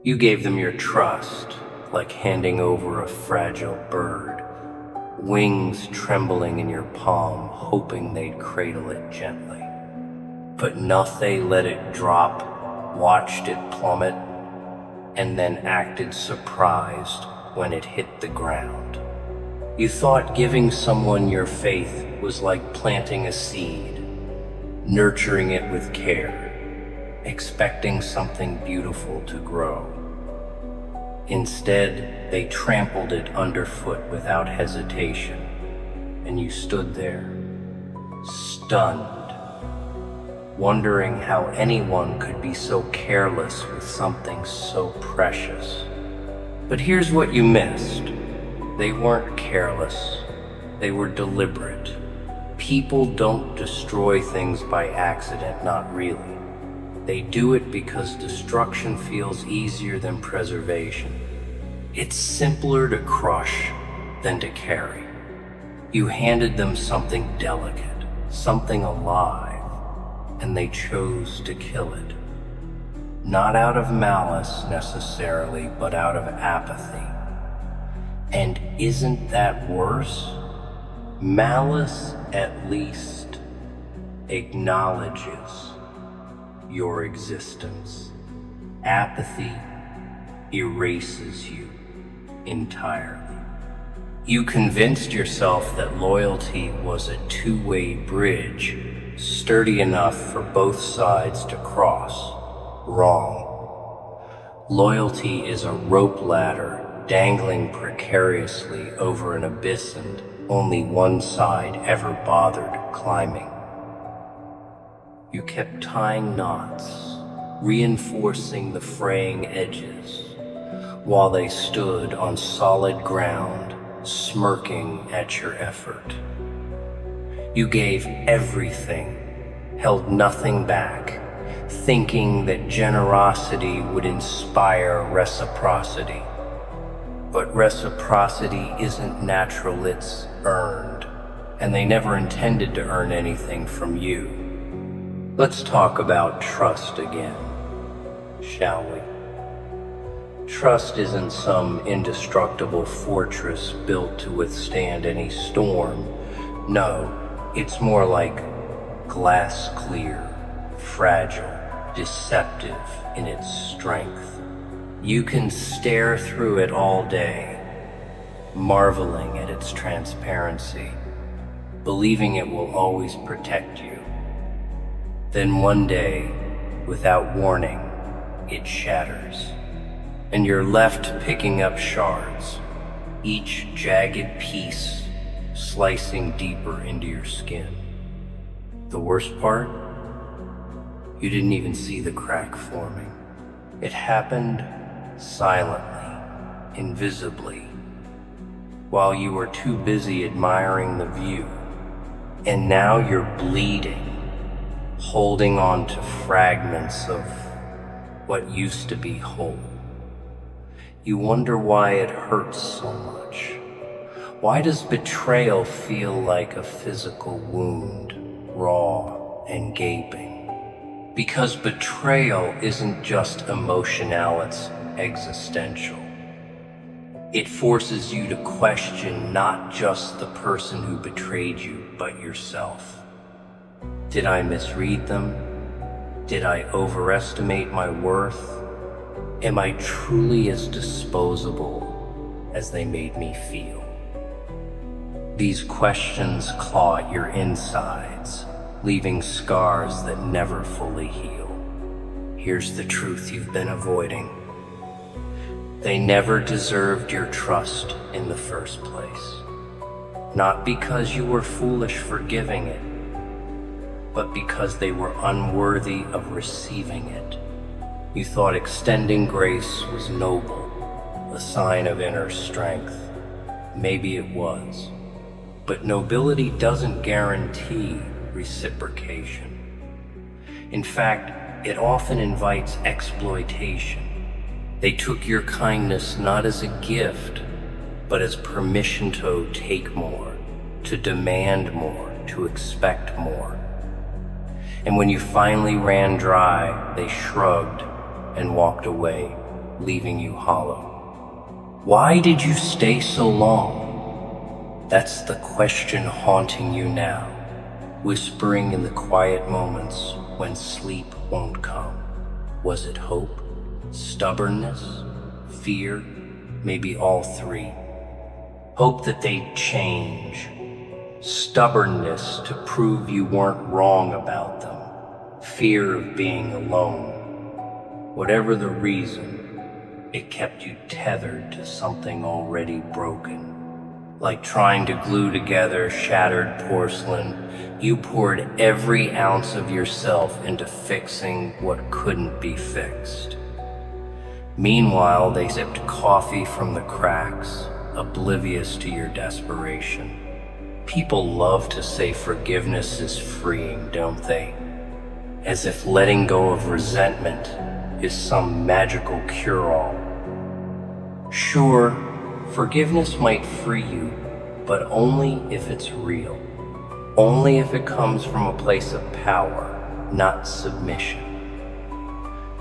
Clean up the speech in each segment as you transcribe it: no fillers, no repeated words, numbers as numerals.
You gave them your trust, like handing over a fragile bird, wings trembling in your palm, hoping they'd cradle it gently. But nothing let it drop, watched it plummet, and then acted surprised when it hit the ground. You thought giving someone your faith was like planting a seed, nurturing it with care, expecting something beautiful to grow. Instead, they trampled it underfoot without hesitation, and you stood there, stunned, wondering how anyone could be so careless with something so precious. But here's what you missed. They weren't careless. They were deliberate. People don't destroy things by accident, not really. They do it because destruction feels easier than preservation. It's simpler to crush than to carry. You handed them something delicate, something alive, and they chose to kill it. Not out of malice necessarily, but out of apathy. And isn't that worse? Malice at least acknowledges your existence. Apathy erases you entirely. You convinced yourself that loyalty was a two-way bridge, sturdy enough for both sides to cross. Wrong. Loyalty is a rope ladder dangling precariously over an abyss and only one side ever bothered climbing. You kept tying knots, reinforcing the fraying edges, while they stood on solid ground, smirking at your effort. You gave everything, held nothing back, thinking that generosity would inspire reciprocity. But reciprocity isn't natural, it's earned, and they never intended to earn anything from you. Let's talk about trust again, shall we? Trust isn't some indestructible fortress built to withstand any storm. No, it's more like glass clear, fragile, deceptive in its strength. You can stare through it all day, marveling at its transparency, believing it will always protect you. Then one day, without warning, it shatters, and you're left picking up shards, each jagged piece slicing deeper into your skin. The worst part? You didn't even see the crack forming. It happened silently, invisibly, while you were too busy admiring the view. And now you're bleeding, holding on to fragments of what used to be whole. You wonder why it hurts so much. Why does betrayal feel like a physical wound, raw and gaping? Because betrayal isn't just emotional, it's existential. It forces you to question not just the person who betrayed you, but yourself. Did I misread them? Did I overestimate my worth? Am I truly as disposable as they made me feel? These questions claw at your insides, leaving scars that never fully heal. Here's the truth you've been avoiding. They never deserved your trust in the first place. Not because you were foolish for giving it, but because they were unworthy of receiving it. You thought extending grace was noble, a sign of inner strength. Maybe it was. But nobility doesn't guarantee reciprocation. In fact, it often invites exploitation. They took your kindness not as a gift, but as permission to take more, to demand more, to expect more. And when you finally ran dry, they shrugged and walked away, leaving you hollow. Why did you stay so long? That's the question haunting you now, whispering in the quiet moments when sleep won't come. Was it hope, stubbornness, fear, maybe all three? Hope that they'd change, stubbornness to prove you weren't wrong about them, fear of being alone. Whatever the reason, it kept you tethered to something already broken. Like trying to glue together shattered porcelain, you poured every ounce of yourself into fixing what couldn't be fixed. Meanwhile, they sipped coffee from the cracks, oblivious to your desperation. People love to say forgiveness is freeing, don't they? As if letting go of resentment is some magical cure-all. Sure, forgiveness might free you, but only if it's real. Only if it comes from a place of power, not submission.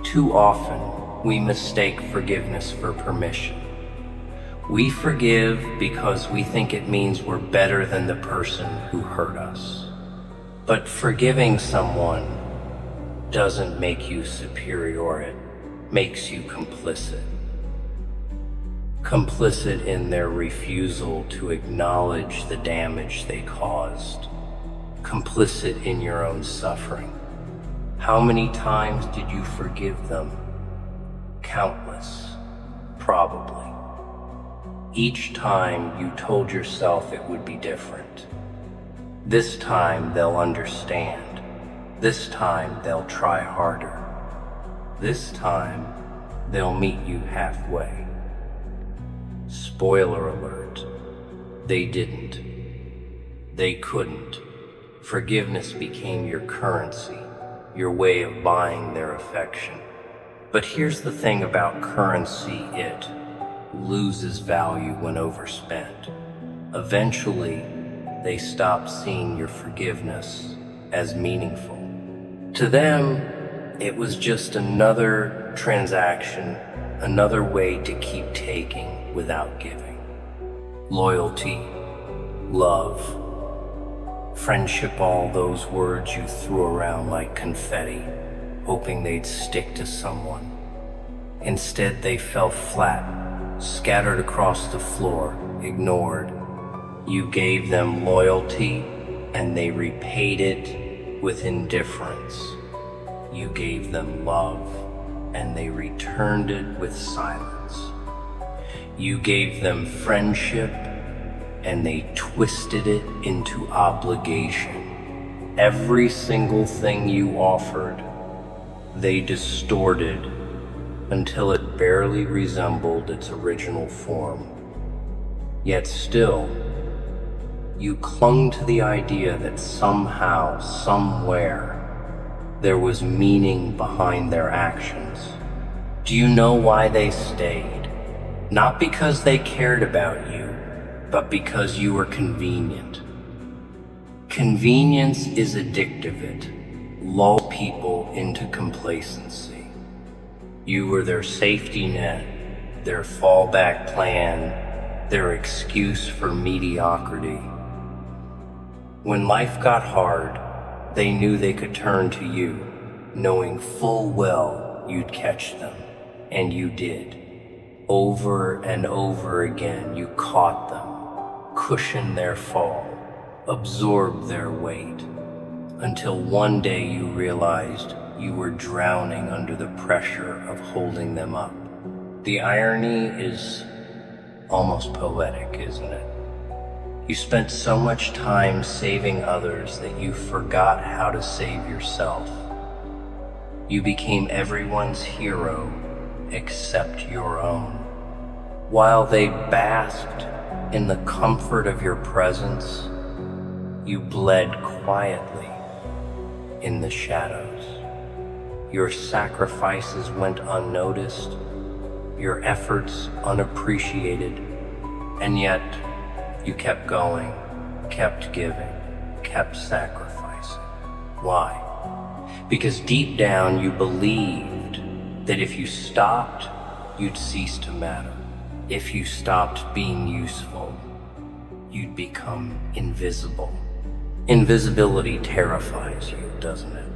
Too often, we mistake forgiveness for permission. We forgive because we think it means we're better than the person who hurt us. But forgiving someone doesn't make you superior, it makes you complicit. Complicit in their refusal to acknowledge the damage they caused. Complicit in your own suffering. How many times did you forgive them? Countless, probably. Each time you told yourself it would be different. This time they'll understand. This time they'll try harder. This time they'll meet you halfway. Spoiler alert, they didn't. They couldn't. Forgiveness became your currency, your way of buying their affection. But here's the thing about currency, it loses value when overspent. Eventually, they stop seeing your forgiveness as meaningful. To them, it was just another transaction, another way to keep taking without giving. Loyalty, love, friendship, all those words you threw around like confetti, hoping they'd stick to someone. Instead, they fell flat, scattered across the floor, ignored. You gave them loyalty, and they repaid it with indifference. You gave them love, and they returned it with silence. You gave them friendship, and they twisted it into obligation. Every single thing you offered, they distorted until it barely resembled its original form. Yet still, you clung to the idea that somehow, somewhere, there was meaning behind their actions. Do you know why they stayed? Not because they cared about you, but because you were convenient. Convenience is addictive. It lulls people into complacency. You were their safety net, their fallback plan, their excuse for mediocrity. When life got hard, they knew they could turn to you, knowing full well you'd catch them, and you did. Over and over again, you caught them, cushioned their fall, absorbed their weight, until one day you realized you were drowning under the pressure of holding them up. The irony is almost poetic, isn't it? You spent so much time saving others that you forgot how to save yourself. You became everyone's hero except your own. While they basked in the comfort of your presence, you bled quietly in the shadows. Your sacrifices went unnoticed, your efforts unappreciated, and yet you kept going, kept giving, kept sacrificing. Why? Because deep down you believed that if you stopped, you'd cease to matter. If you stopped being useful, you'd become invisible. Invisibility terrifies you, doesn't it?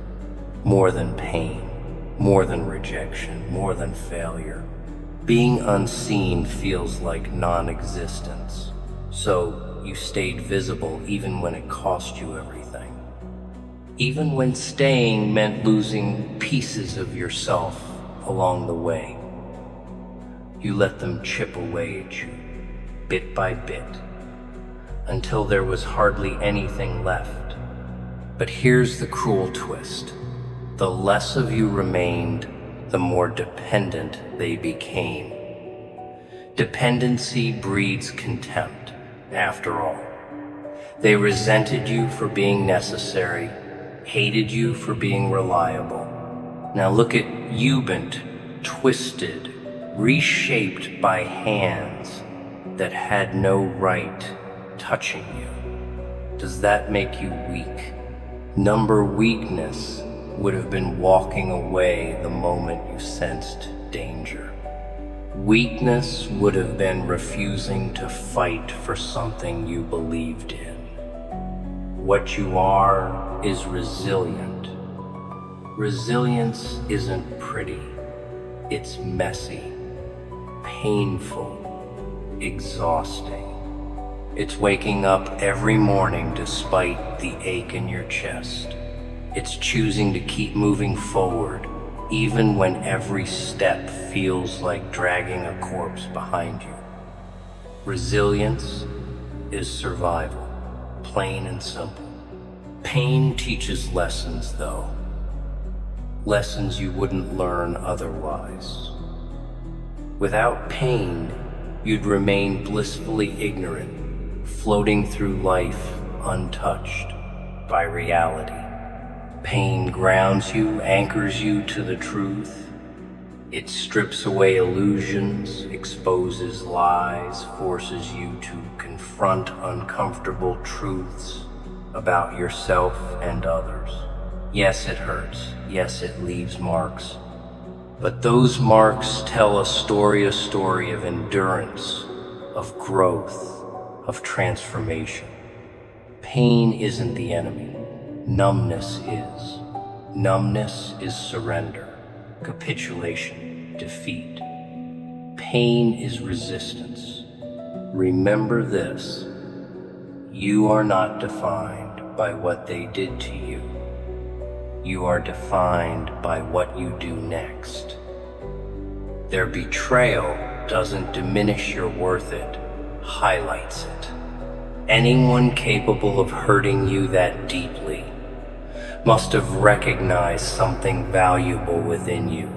More than pain, more than rejection, more than failure. Being unseen feels like non-existence. So you stayed visible even when it cost you everything. Even when staying meant losing pieces of yourself along the way. You let them chip away at you, bit by bit, until there was hardly anything left. But here's the cruel twist. The less of you remained, the more dependent they became. Dependency breeds contempt, after all. They resented you for being necessary, hated you for being reliable. Now look at Ubent, twisted, reshaped by hands that had no right touching you. Does that make you weak? Number weakness would have been walking away the moment you sensed danger. Weakness would have been refusing to fight for something you believed in. What you are is resilient. Resilience isn't pretty. It's messy, painful, exhausting. It's waking up every morning despite the ache in your chest. It's choosing to keep moving forward, even when every step feels like dragging a corpse behind you. Resilience is survival, plain and simple. Pain teaches lessons, though. Lessons you wouldn't learn otherwise. Without pain, you'd remain blissfully ignorant, floating through life untouched by reality. Pain grounds you, anchors you to the truth. It strips away illusions, exposes lies, forces you to confront uncomfortable truths about yourself and others. Yes, it hurts. Yes, it leaves marks. But those marks tell a story of endurance, of growth, of transformation. Pain isn't the enemy. Numbness is. Numbness is surrender, capitulation, defeat. Pain is resistance. Remember this: you are not defined by what they did to you. You are defined by what you do next. Their betrayal doesn't diminish your worth, it highlights it. Anyone capable of hurting you that deeply must have recognized something valuable within you,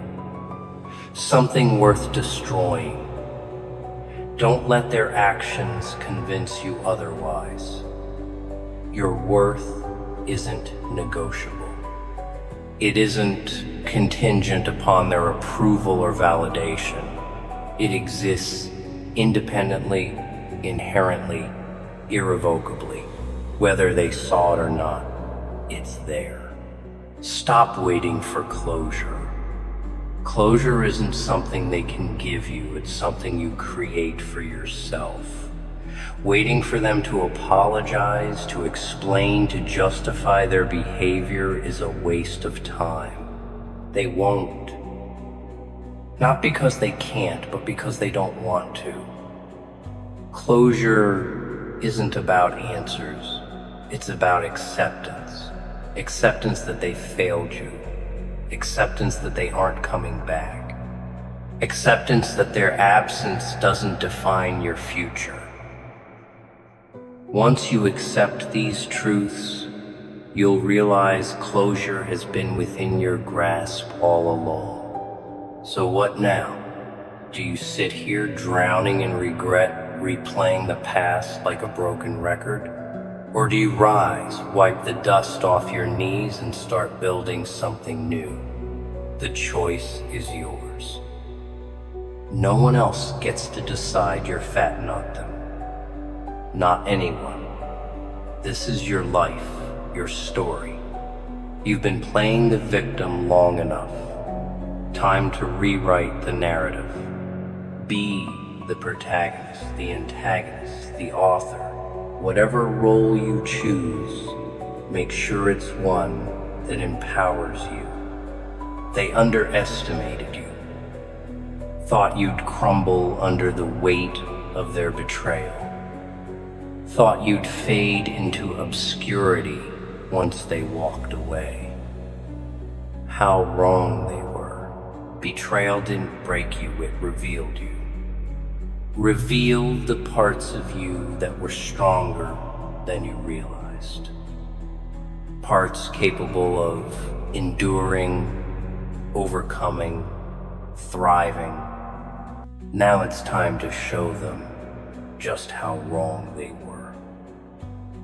something worth destroying. Don't let their actions convince you otherwise. Your worth isn't negotiable. It isn't contingent upon their approval or validation. It exists independently, inherently, irrevocably. Whether they saw it or not, it's there. Stop waiting for closure. Closure isn't something they can give you, it's something you create for yourself. Waiting for them to apologize, to explain, to justify their behavior is a waste of time. They won't. Not because they can't, but because they don't want to. Closure isn't about answers. It's about acceptance. Acceptance that they failed you. Acceptance that they aren't coming back. Acceptance that their absence doesn't define your future. Once you accept these truths, you'll realize closure has been within your grasp all along. So what now? Do you sit here drowning in regret, replaying the past like a broken record? Or do you rise, wipe the dust off your knees, and start building something new? The choice is yours. No one else gets to decide your fate, not them. Not anyone. This is your life, your story. You've been playing the victim long enough. Time to rewrite the narrative. Be the protagonist, the antagonist, the author. Whatever role you choose, make sure it's one that empowers you. They underestimated you, thought you'd crumble under the weight of their betrayal, thought you'd fade into obscurity once they walked away. How wrong they were. Betrayal didn't break you, it revealed you. Revealed the parts of you that were stronger than you realized. Parts capable of enduring, overcoming, thriving. Now it's time to show them just how wrong they were.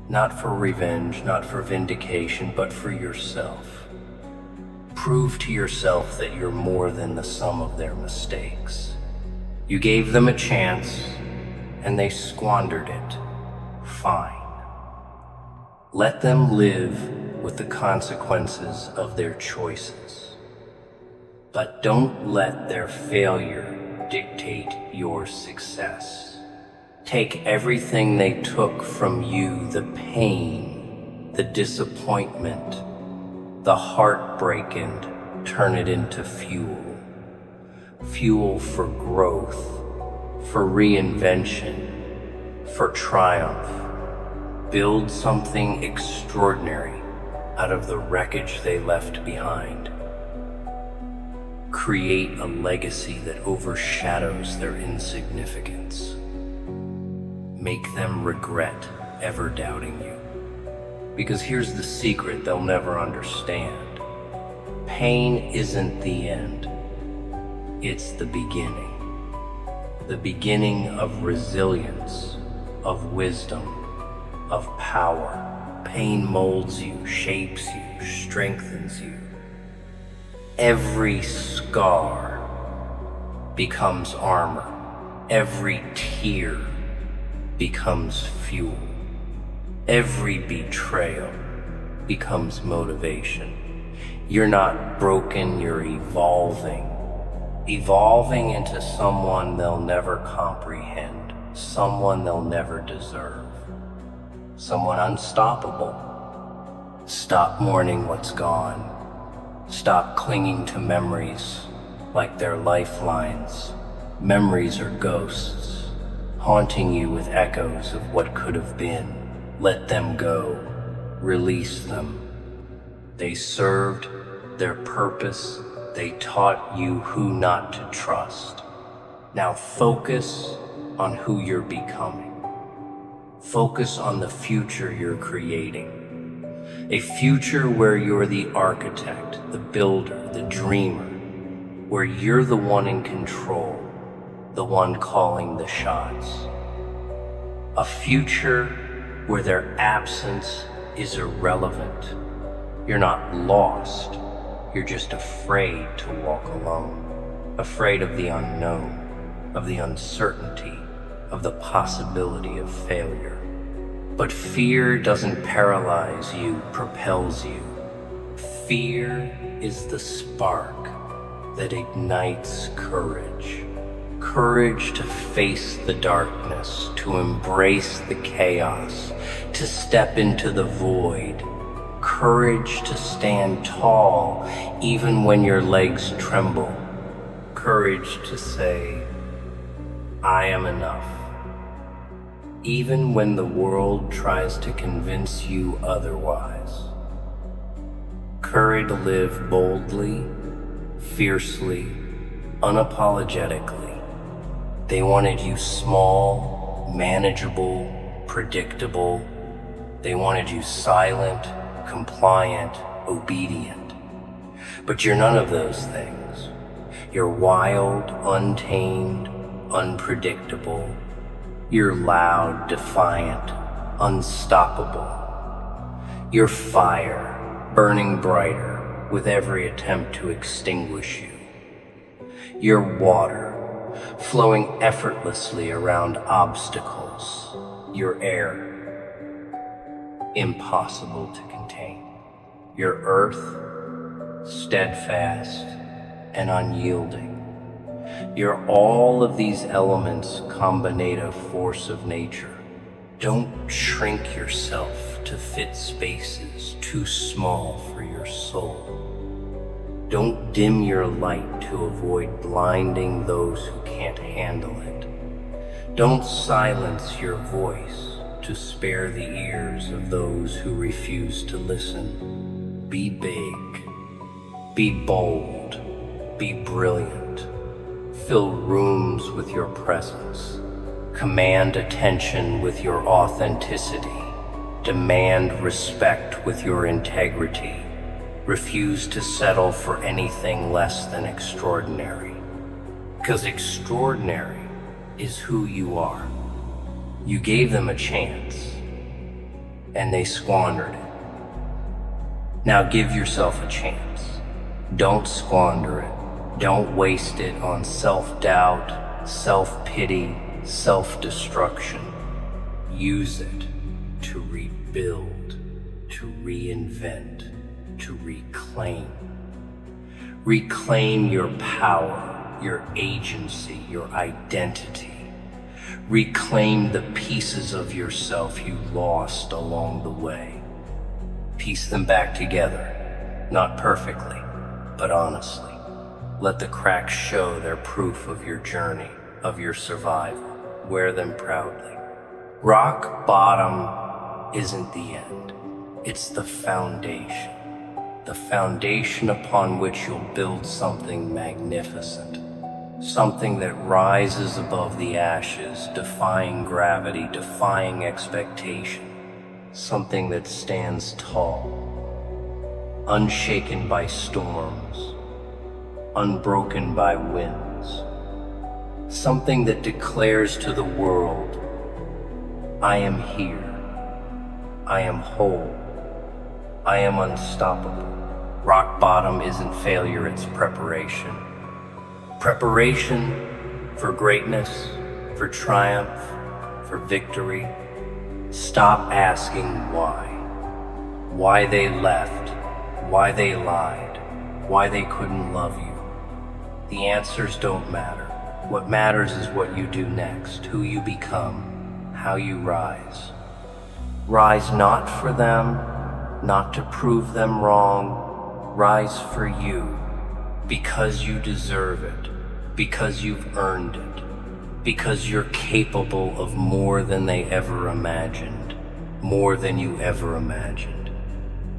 Not for revenge, not for vindication, but for yourself. Prove to yourself that you're more than the sum of their mistakes. You gave them a chance, and they squandered it. Fine. Let them live with the consequences of their choices. But don't let their failure dictate your success. Take everything they took from you, the pain, the disappointment, the heartbreak, and turn it into fuel. Fuel for growth, for reinvention, for triumph. Build something extraordinary out of the wreckage they left behind. Create a legacy that overshadows their insignificance. Make them regret ever doubting you. Because here's the secret they'll never understand. Pain isn't the end. It's the beginning. The beginning of resilience, of wisdom, of power. Pain molds you, shapes you, strengthens you. Every scar becomes armor. Every tear becomes fuel. Every betrayal becomes motivation. You're not broken, you're evolving. Evolving into someone they'll never comprehend, someone they'll never deserve, someone unstoppable. Stop mourning what's gone. Stop clinging to memories like they're lifelines. Memories are ghosts, haunting you with echoes of what could have been. Let them go. Release them. They served their purpose. They taught you who not to trust. Now focus on who you're becoming. Focus on the future you're creating. A future where you're the architect, the builder, the dreamer, where you're the one in control, the one calling the shots. A future where their absence is irrelevant. You're not lost, you're just afraid to walk alone, afraid of the unknown, of the uncertainty, of the possibility of failure. But fear doesn't paralyze you, propels you. Fear is the spark that ignites courage. Courage to face the darkness, to embrace the chaos, to step into the void. Courage to stand tall even when your legs tremble. Courage to say, I am enough. Even when the world tries to convince you otherwise. Courage to live boldly, fiercely, unapologetically. They wanted you small, manageable, predictable. They wanted you silent, compliant, obedient. But you're none of those things. You're wild, untamed, unpredictable. You're loud, defiant, unstoppable. You're fire, burning brighter with every attempt to extinguish you. You're water, flowing effortlessly around obstacles. You're air, impossible to contain. You're earth, steadfast and unyielding. You're all of these elements combinate a force of nature. Don't shrink yourself to fit spaces too small for your soul. Don't dim your light to avoid blinding those who can't handle it. Don't silence your voice to spare the ears of those who refuse to listen. Be big, be bold, be brilliant. Fill rooms with your presence. Command attention with your authenticity. Demand respect with your integrity. Refuse to settle for anything less than extraordinary. Because extraordinary is who you are. You gave them a chance, and they squandered it. Now give yourself a chance. Don't squander it. Don't waste it on self-doubt, self-pity, self-destruction. Use it to rebuild, to reinvent, to reclaim. Reclaim your power, your agency, your identity. Reclaim the pieces of yourself you lost along the way. Piece them back together, not perfectly, but honestly. Let the cracks show their proof of your journey, of your survival. Wear them proudly. Rock bottom isn't the end. It's the foundation. The foundation upon which you'll build something magnificent. Something that rises above the ashes, defying gravity, defying expectation. Something that stands tall, unshaken by storms, unbroken by winds. Something that declares to the world, I am here, I am whole, I am unstoppable. Rock bottom isn't failure, it's preparation. Preparation for greatness, for triumph, for victory. Stop asking why they left, why they lied, why they couldn't love you. The answers don't matter. What matters is what you do next, who you become, how you rise. Rise not for them, not to prove them wrong. Rise for you, because you deserve it, because you've earned it, because you're capable of more than they ever imagined, more than you ever imagined.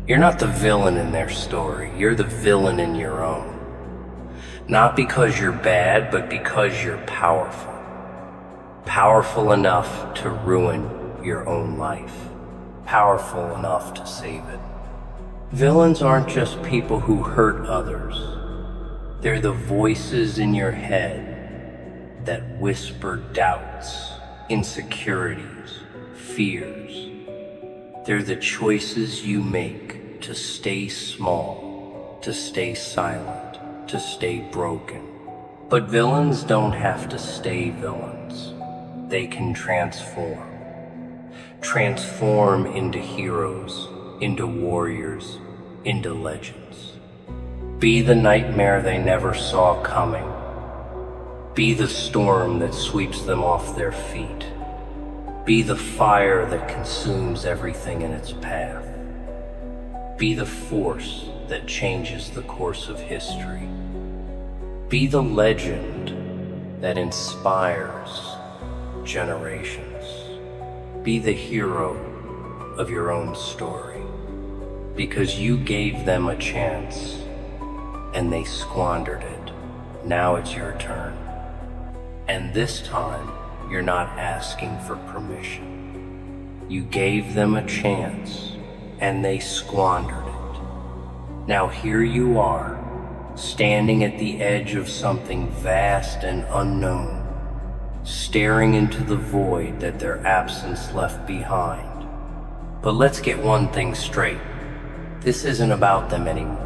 You're not the villain in their story, you're the villain in your own. Not because you're bad, but because you're powerful. Powerful enough to ruin your own life. Powerful enough to save it. Villains aren't just people who hurt others. They're the voices in your head that whisper doubts, insecurities, fears. They're the choices you make to stay small, to stay silent, to stay broken. But villains don't have to stay villains. They can transform. Transform into heroes, into warriors, into legends. Be the nightmare they never saw coming. Be the storm that sweeps them off their feet. Be the fire that consumes everything in its path. Be the force that changes the course of history. Be the legend that inspires generations. Be the hero of your own story, because you gave them a chance and they squandered it. Now it's your turn. And this time, you're not asking for permission. You gave them a chance and they squandered it. Now here you are, standing at the edge of something vast and unknown, staring into the void that their absence left behind. But let's get one thing straight. This isn't about them anymore.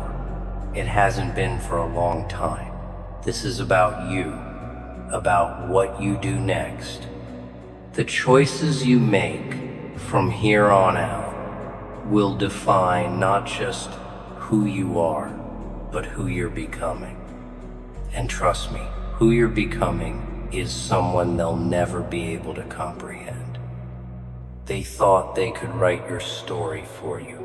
It hasn't been for a long time. This is about you, about what you do next. The choices you make from here on out will define not just who you are, but who you're becoming. And trust me, Who you're becoming is someone they'll never be able to comprehend. They thought they could write your story for you.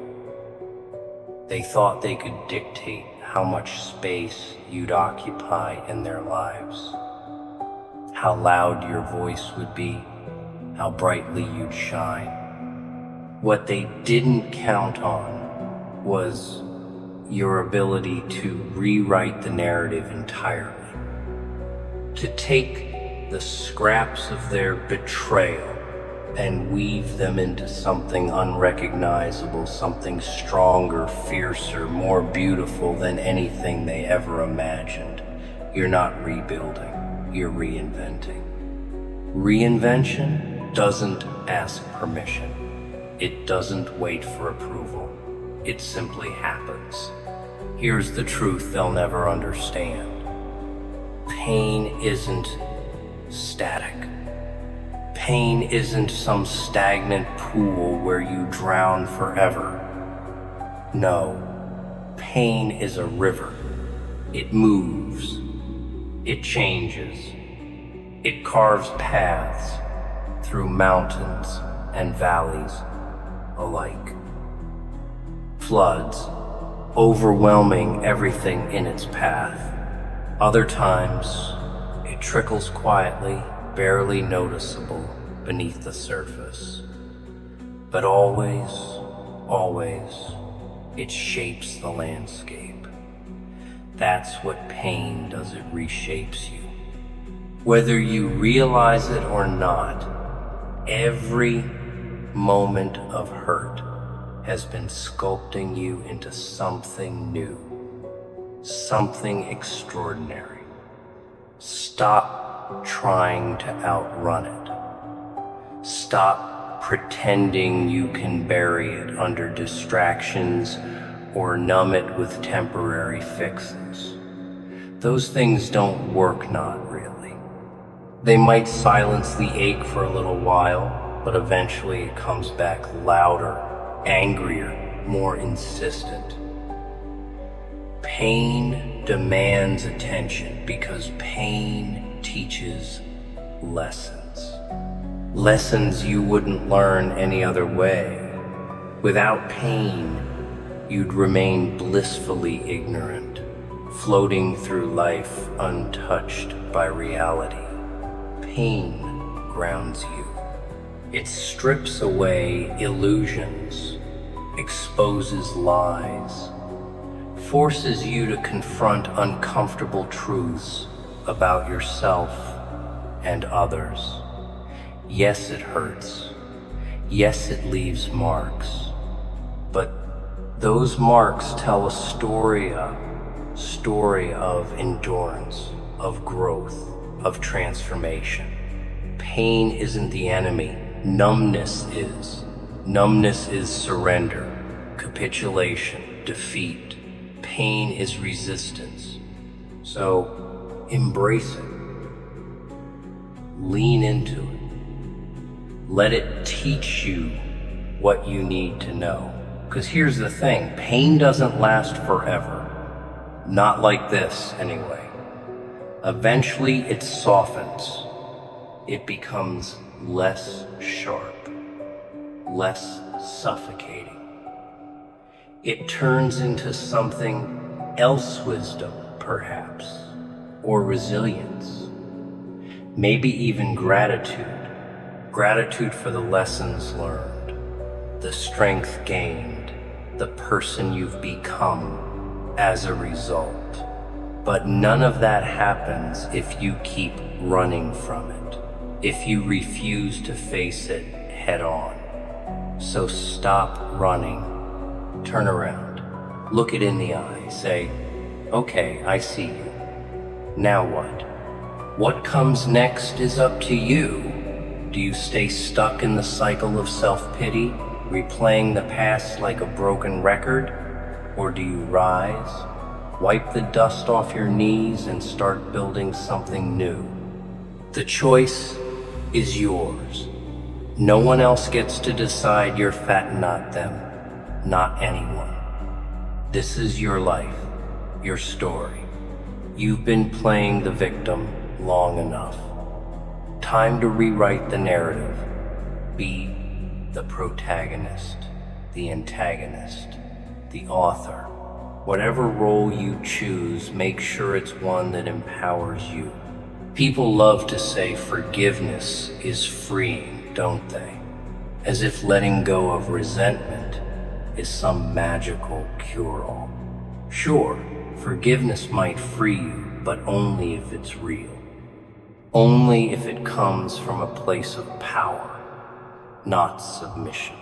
They thought they could dictate how much space you'd occupy in their lives, how loud your voice would be, how brightly you'd shine. What they didn't count on was your ability to rewrite the narrative entirely, to take the scraps of their betrayal and weave them into something unrecognizable, something stronger, fiercer, more beautiful than anything they ever imagined. You're not rebuilding, you're reinventing. Reinvention doesn't ask permission. It doesn't wait for approval. It simply happens. Here's the truth they'll never understand. Pain isn't static. Pain isn't some stagnant pool where you drown forever. No, pain is a river. It moves. It changes. It carves paths through mountains and valleys alike. Floods, overwhelming everything in its path. Other times, it trickles quietly, barely noticeable beneath the surface. But always, it shapes the landscape. That's what pain does, it reshapes you. Whether you realize it or not, every moment of hurt has been sculpting you into something new, something extraordinary. Stop trying to outrun it. Stop pretending you can bury it under distractions or numb it with temporary fixes. Those things don't work, not really. They might silence the ache for a little while, but eventually it comes back louder, angrier, more insistent. Pain demands attention because pain teaches lessons. Lessons you wouldn't learn any other way. Without pain, you'd remain blissfully ignorant, floating through life untouched by reality. Pain grounds you. It strips away illusions, exposes lies, forces you to confront uncomfortable truths about yourself and others. Yes, it hurts. Yes, it leaves marks. But those marks tell a story of endurance, of growth, of transformation. Pain isn't the enemy. Numbness is. Numbness is surrender, capitulation, defeat. Pain is resistance. So embrace it. Lean into it. Let it teach you what you need to know. Because here's the thing, pain doesn't last forever. Not like this, anyway. Eventually it softens. It becomes less sharp, less suffocating. It turns into something else, wisdom, perhaps, or resilience. Maybe even gratitude. Gratitude for the lessons learned, the strength gained, the person you've become as a result. But none of that happens if you keep running from it, if you refuse to face it head on. So stop running. Turn around. Look it in the eye. Say, okay, I see you. Now what? What comes next is up to you. Do you stay stuck in the cycle of self-pity, replaying the past like a broken record? Or do you rise, wipe the dust off your knees, and start building something new? The choice is yours. No one else gets to decide you're fat, not them, not anyone. This is your life, your story. You've been playing the victim, long enough. Time to rewrite the narrative. Be the protagonist, the antagonist, the author. Whatever role you choose, make sure it's one that empowers you. People love to say forgiveness is freeing, don't they? As if letting go of resentment is some magical cure-all. Sure, forgiveness might free you, but only if it's real. Only if it comes from a place of power, not submission.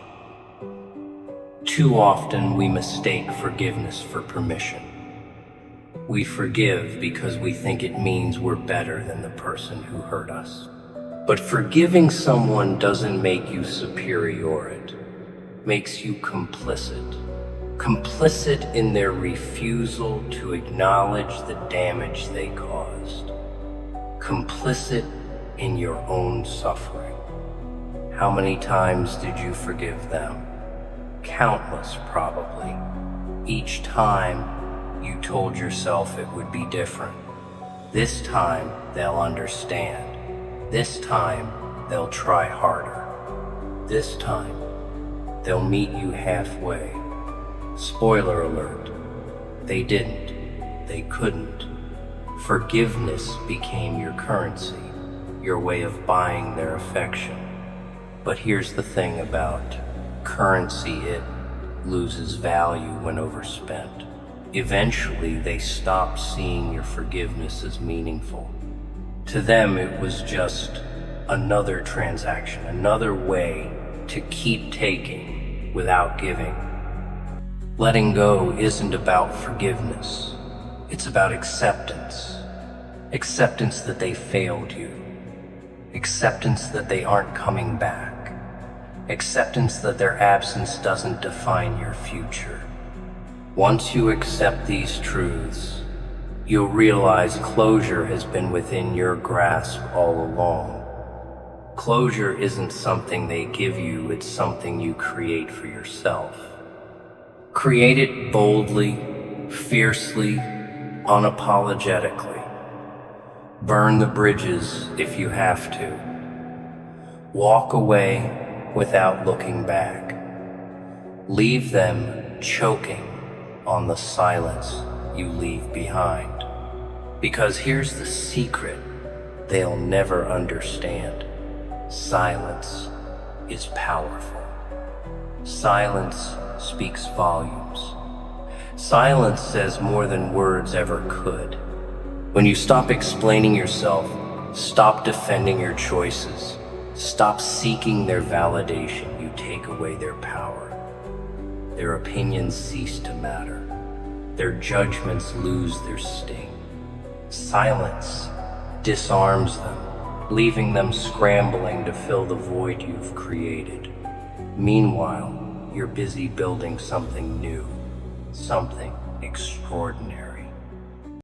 Too often we mistake forgiveness for permission. We forgive because we think it means we're better than the person who hurt us. But forgiving someone doesn't make you superior, it makes you complicit. Complicit in their refusal to acknowledge the damage they caused. Complicit in your own suffering. How many times did you forgive them? Countless, probably. Each time you told yourself it would be different. This time they'll understand. This time they'll try harder. This time they'll meet you halfway. Spoiler alert, they didn't. They couldn't. Forgiveness became your currency, your way of buying their affection. But here's the thing about currency, it loses value when overspent. Eventually, they stop seeing your forgiveness as meaningful. To them, it was just another transaction, another way to keep taking without giving. Letting go isn't about forgiveness. It's about acceptance. Acceptance that they failed you. Acceptance that they aren't coming back. Acceptance that their absence doesn't define your future. Once you accept these truths, you'll realize closure has been within your grasp all along. Closure isn't something they give you, it's something you create for yourself. Create it boldly, fiercely, unapologetically. Burn the bridges if you have to. Walk away without looking back. Leave them choking on the silence you leave behind. Because here's the secret they'll never understand. Silence is powerful. Silence speaks volumes. Silence says more than words ever could. When you stop explaining yourself, stop defending your choices, stop seeking their validation, you take away their power. Their opinions cease to matter. Their judgments lose their sting. Silence disarms them, leaving them scrambling to fill the void you've created. Meanwhile, you're busy building something new, something extraordinary.